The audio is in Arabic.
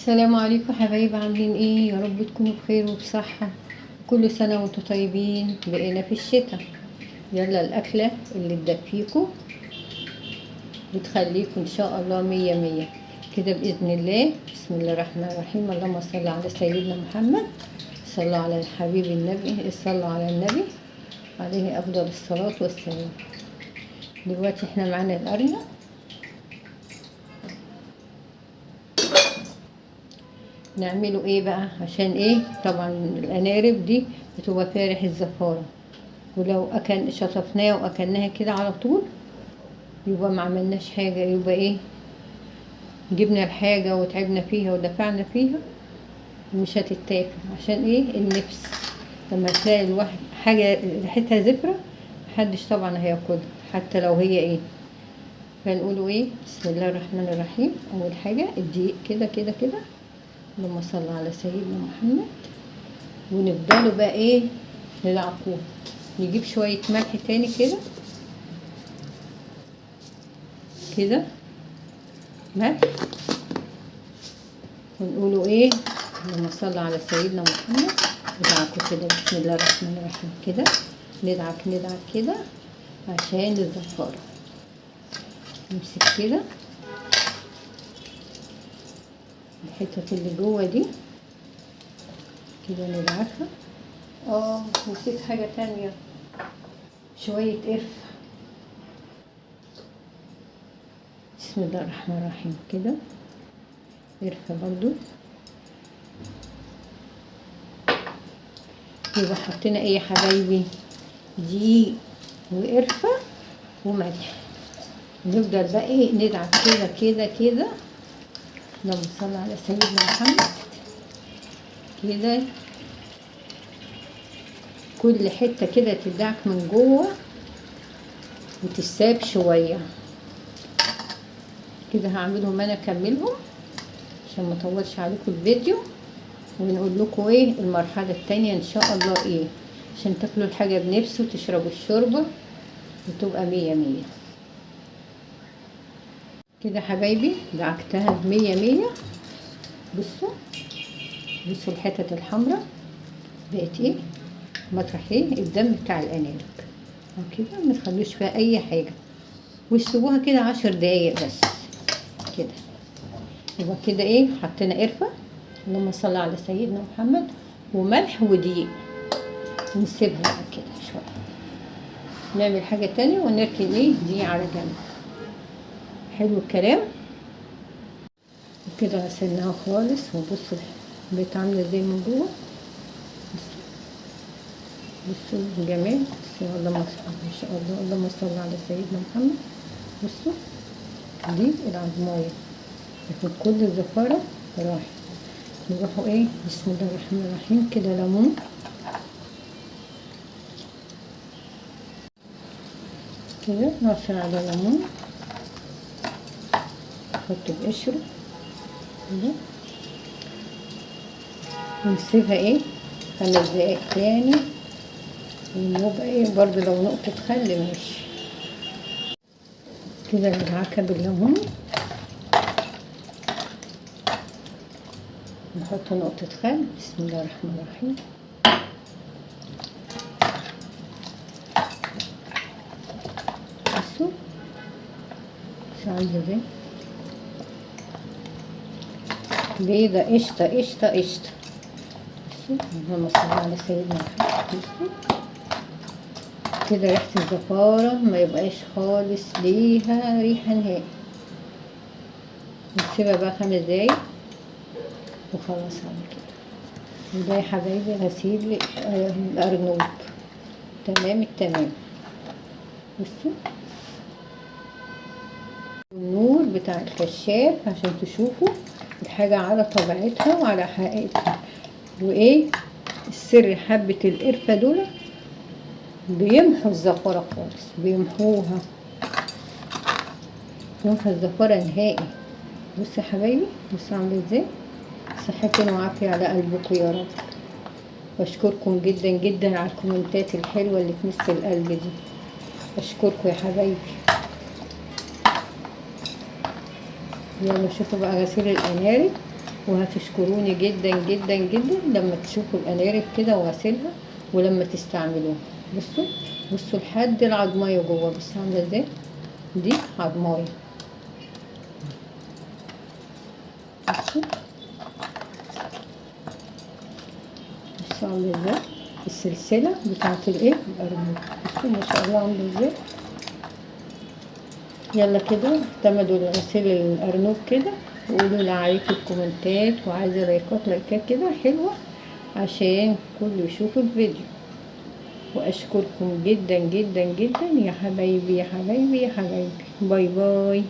السلام عليكم حبايبي، عاملين ايه؟ يا رب تكونوا بخير وبصحة. كل سنة وانتم طيبين. بقينا في الشتاء، يلا الأكلة اللي تدفيكم وتخليكم ان شاء الله مية مية كده بإذن الله. بسم الله الرحمن الرحيم. اللهم صل على سيدنا محمد. صلوا على الحبيب النبي، صلوا على النبي عليه أفضل الصلاة والسلام. دلوقتي احنا معانا القرية، نعمله ايه بقى؟ عشان ايه؟ طبعا الانارب دي بتبقى فيها ريحه زفاره، ولو شطفناها واكلناها كده على طول يبقى ما عملناش حاجه. يبقى ايه؟ جبنا الحاجه وتعبنا فيها ودفعنا فيها ومش هتتاكل. عشان ايه؟ النفس. لما تلاقي الواحد حاجه ريحتها زفره محدش طبعا هياكلها حتى لو هي ايه. فنقوله ايه؟ بسم الله الرحمن الرحيم. اول حاجه الدقيق كده كده كده، اللهم صل على سيدنا محمد. ونفضلوا بقى ايه؟ نلعقوه. نجيب شوية ملح تاني كده كده ملح، ونقولوا ايه؟ اللهم صل على سيدنا محمد. ندعكوا كده بسم الله الرحمن الرحيم كده، ندعك ندعك كده عشان الزفارة. نمسك كده الحتة اللي جوه دي كده ندعكها. نسيت حاجة تانية، شوية قرفة. بسم الله الرحمن الرحيم كده، قرفة برضو. يبقى حطينا ايه يا حبايبي؟ دقيق وقرفة وملح. نفضل بقى ايه؟ ندعك كده كده كده. اللهم صل على سيدنا محمد كده. كل حتة كده تدعك من جوه وتساب شوية كده. هعملهم انا، اكملهم عشان ما اطولش عليكم الفيديو، ونقول لكم ايه المرحلة التانية ان شاء الله ايه، عشان تاكلوا الحاجة بنفس وتشربوا الشوربة وتبقى مية مية كده. حبايبي دعكتها بمية مية. بصوا بصوا الحتت الحمراء بقت ايه؟ مطرح ايه؟ الدم بتاع الانانب. كده ما تخلوش فيها اي حاجة، واسيبوها كده 10 دقايق بس كده. يبقى كده ايه؟ حطينا قرفة، اللهم صل على سيدنا محمد، وملح ودقيق. ونسيبها بقى كده شوية. نعمل حاجة تانية ونركن ايه دي على جنب. حلو الكلام. وكده غسلناها خالص. وبصوا بقت عاملة ازاي من جوه. بصوا الجمال. اللهم صل ما شاء الله، اللهم صل على سيدنا محمد. بصوا دي العظماية، لكن كل الزفارة راحت. نروحوا ايه؟ بسم الله الرحمن الرحيم كده. ليمون كده، نعصر على ليمون، نحط بقشره كده، ونسيبها ايه 5 دقايق تاني. ونبقى ايه برضو لو نقطة خل ماشي كده. ندعكها بالليمون، نحط نقطة خل. بسم الله الرحمن الرحيم. بصوا مش عاملة ازاي؟ بيضة قشطة قشطة قشطة. بصوا اللهم صل على سيدنا محمد. بصوا كده ريحة الزفارة ما يبقاش خالص ليها ريحة نهائي. نسيبها بقى 5 دقايق وخلاص على كده. وده يا حبايبي غسيل الأرنوب تمام التمام. بصوا النور بتاع الكشاف عشان تشوفوا الحاجة على طبيعتها وعلى حقيقتها. وايه السر؟ حبة القرفة دول بيمحوا الزفارة خالص، بيمحوها، بيمحوا الزفارة نهائي. بصوا يا حبايبي، بصوا عاملة ازاي. صحة وعافية على قلبكم يا رب. بشكركم جدا جدا على الكومنتات الحلوة اللي تمس القلب دي. بشكركم يا حبايبي. يلا شوفوا بقى غسيل الأنارب وهتشكروني جدا جدا جدا لما تشوفوا القنارب كده وغسلها ولما تستعملوها. بصوا بصوا لحد العضمايه جوه، بصوا عامله ازاي، دي عضمايه. بصوا بصوا عامله ازاي السلسله بتاعت الايه القرموط. بصوا ما شاء الله عامله ازاي. يلا كده اعتمدوا لغسيل الأرنوب كده، وقولوا لي عليه في الكومنتات، وعايزة لايكات كده حلوة عشان كله يشوف الفيديو. وأشكركم جدا جدا جدا يا حبايبي يا حبايبي يا حبايبي. باي باي.